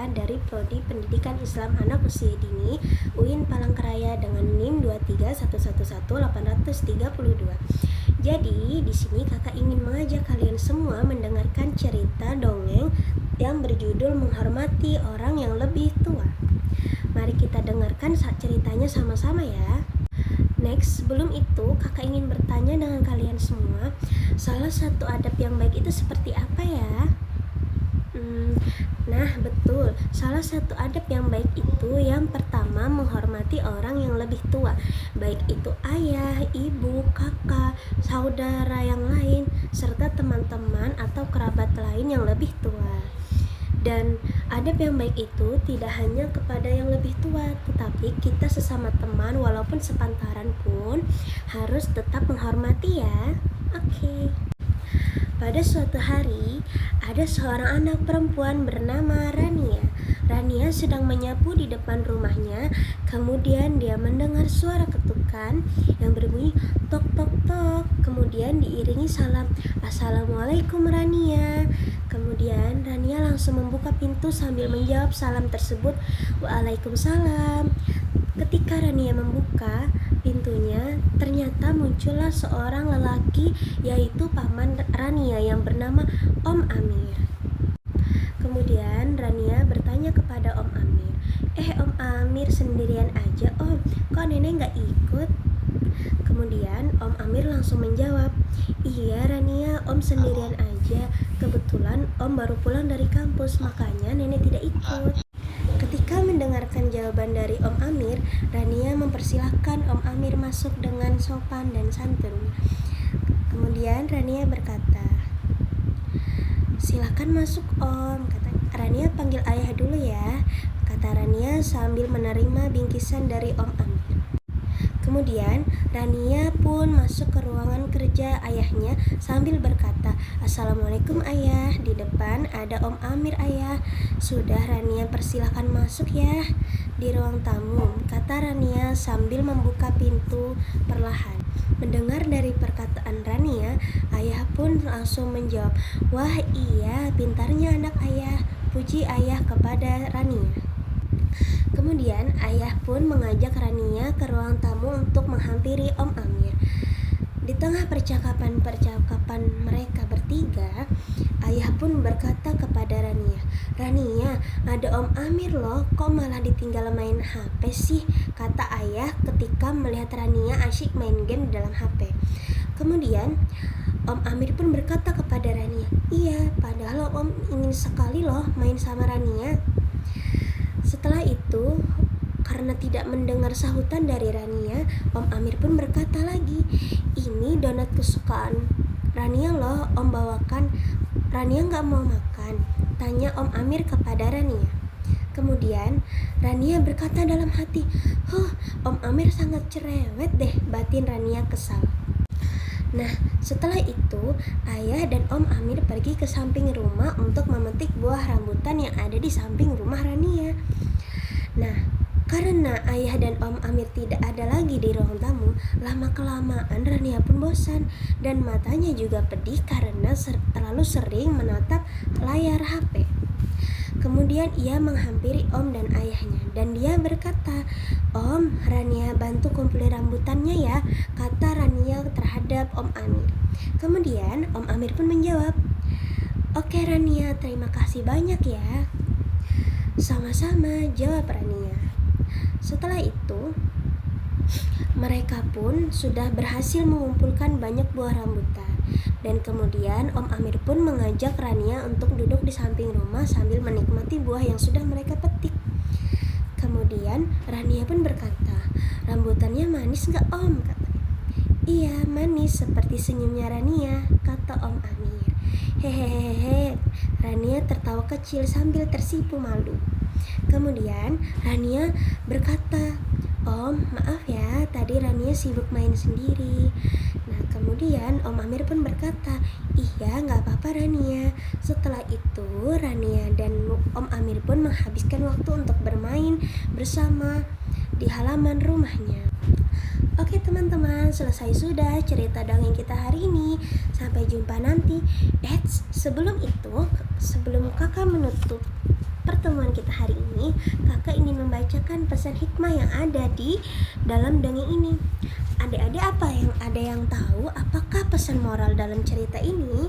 Rania dari Prodi Pendidikan Islam Anak Usia Dini UIN Palangkaraya dengan NIM 2311832. Jadi, di sini kakak ingin mengajak kalian semua mendengarkan cerita dongeng yang berjudul Menghormati Orang yang Lebih Tua. Mari kita dengarkan ceritanya sama-sama ya. Next, sebelum itu kakak ingin bertanya dengan kalian semua, salah satu adab yang baik itu seperti apa ya? Nah, betul. Salah satu adab yang baik itu yang pertama menghormati orang yang lebih tua, baik itu ayah, ibu, kakak, saudara yang lain, serta teman-teman atau kerabat lain yang lebih tua. Dan adab yang baik itu tidak hanya kepada yang lebih tua, tetapi kita sesama teman walaupun sepantaran pun harus tetap menghormati ya. Oke. Pada suatu hari, ada seorang anak perempuan bernama Rania. Rania sedang menyapu di depan rumahnya, kemudian dia mendengar suara ketukan yang berbunyi tok tok tok, kemudian diiringi salam, "Assalamualaikum Rania." Kemudian Rania langsung membuka pintu sambil menjawab salam tersebut, "Waalaikumsalam." Ketika Rania membuka pintunya, ternyata muncullah seorang lelaki, yaitu paman Rania yang bernama Om Amir. Kemudian Rania bertanya kepada Om Amir, Om Amir sendirian aja Om, kok nenek gak ikut?" Kemudian Om Amir langsung menjawab, "Iya Rania, Om sendirian aja, kebetulan Om baru pulang dari kampus, makanya nenek tidak ikut." Ketika mendengarkan jawaban dari Om Amir, Rania mempersilahkan Om Amir masuk dengan sopan dan santun. Kemudian Rania berkata, "Silakan masuk Om," kata Rania. "Panggil ayah dulu ya," kata Rania sambil menerima bingkisan dari Om Amir. Kemudian Rania pun masuk ke ruangan kerja ayahnya sambil berkata, "Assalamualaikum ayah, di depan ada Om Amir ayah." "Sudah Rania, persilahkan masuk ya di ruang tamu," kata Rania sambil membuka pintu perlahan. Mendengar dari perkataan Rania, ayah pun langsung menjawab, "Wah iya, pintarnya anak ayah." Puji ayah kepada Rania. Kemudian ayah pun mengajak Rania ke ruang tamu untuk menghampiri Om Amir. Di tengah percakapan mereka bertiga, ayah pun berkata kepada Rania, "Rania, ada Om Amir loh, kok malah ditinggal main HP sih?" kata ayah ketika melihat Rania asyik main game di dalam HP. Kemudian Om Amir pun berkata kepada Rania, "Iya, padahal Om ingin sekali loh main sama Rania." Setelah itu, karena tidak mendengar sahutan dari Rania, Om Amir pun berkata lagi, "Ini donat kesukaan Rania loh, Om bawakan. Rania gak mau makan?" tanya Om Amir kepada Rania. Kemudian Rania berkata dalam hati, Om Amir sangat cerewet deh." Batin Rania kesal. Nah, setelah itu ayah dan Om Amir pergi ke samping rumah untuk memetik buah rambutan yang ada di samping rumah Rania. Nah, karena ayah dan Om Amir tidak ada lagi di ruang tamu, lama-kelamaan Rania pun bosan dan matanya juga pedih karena terlalu sering menatap layar HP. Kemudian ia menghampiri Om dan ayahnya dan dia berkata, "Om, Rania bantu kumpulin rambutannya ya," kata Rania terhadap Om Amir. Kemudian Om Amir pun menjawab, "Oke Rania, terima kasih banyak ya." "Sama-sama," jawab Rania. Setelah itu, mereka pun sudah berhasil mengumpulkan banyak buah rambutan. Dan kemudian Om Amir pun mengajak Rania untuk duduk di samping rumah sambil menikmati buah yang sudah mereka petik. Kemudian Rania pun berkata, "Rambutannya manis gak Om?" katanya. "Iya, manis seperti senyumnya Rania," kata Om Amir. "Hehehe," Rania tertawa kecil sambil tersipu malu. Kemudian Rania berkata, "Om, maaf ya, tadi Rania sibuk main sendiri." Nah, kemudian Om Amir pun berkata, "Iya, gak apa-apa Rania." Setelah itu Rania dan Om Amir pun menghabiskan waktu untuk bermain bersama di halaman rumahnya. Oke teman-teman, selesai sudah cerita dongeng kita hari ini. Sampai jumpa nanti. Sebelum kakak menutup pertemuan kita hari ini, kakak ingin membacakan pesan hikmah yang ada di dalam dongeng ini. Adik-adik ada yang tahu apakah pesan moral dalam cerita ini?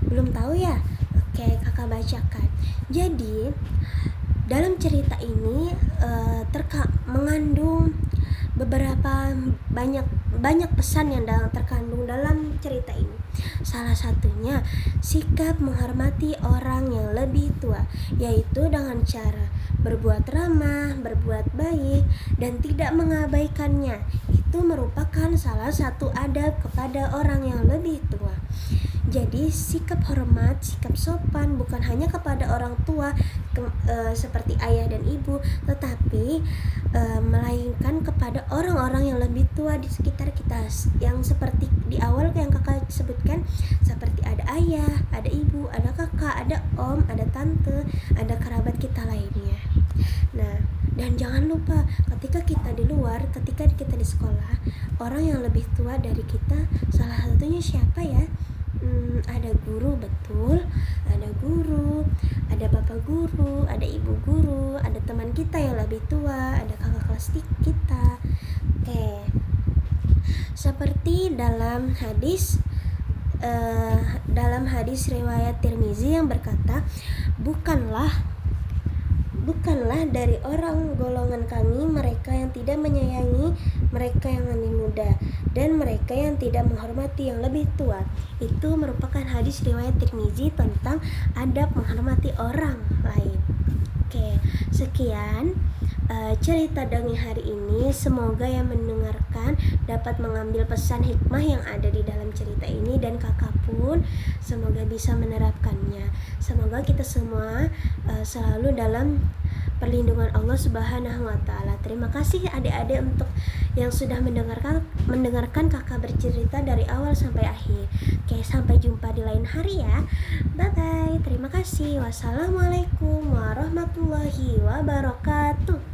Belum tahu ya? Oke, kakak bacakan. Jadi dalam cerita ini mengandung beberapa banyak pesan yang terkandung dalam cerita ini. Salah satunya sikap menghormati orang yang lebih tua, yaitu dengan cara berbuat ramah, berbuat baik, dan tidak mengabaikannya. Itu merupakan salah satu adab kepada orang yang lebih tua. Jadi sikap hormat, sikap sopan bukan hanya kepada orang tua seperti ayah dan ibu, tetapi melainkan kepada orang-orang yang lebih tua di sekitar kita, yang seperti di awal yang kakak sebutkan, seperti ada ayah, ada ibu, ada kakak, ada om, ada tante, ada kerabat kita lainnya. Nah, dan jangan lupa ketika kita di luar, ketika kita di sekolah, orang yang lebih tua dari kita salah satunya siapa ya? Ada guru, betul, ada guru, ada bapak guru, ada ibu guru, ada teman kita yang lebih tua, ada kakak kelas kita. Oke, seperti dalam hadis riwayat Tirmizi yang berkata, bukanlah dari orang golongan kami mereka yang tidak menyayangi mereka yang lebih muda, dan mereka yang tidak menghormati yang lebih tua. Itu merupakan hadis riwayat Tirmizi tentang adab menghormati orang lain. Oke, sekian cerita dongeng hari ini. Semoga yang mendengarkan dapat mengambil pesan hikmah yang ada di dalam cerita ini, dan kakak pun semoga bisa menerapkannya. Semoga kita semua selalu dalam perlindungan Allah Subhanahu wa Ta'ala. Terima kasih adik-adik untuk yang sudah mendengarkan kakak bercerita dari awal sampai akhir. Oke, sampai jumpa di lain hari ya. Bye bye. Terima kasih. Wassalamualaikum warahmatullahi wabarakatuh.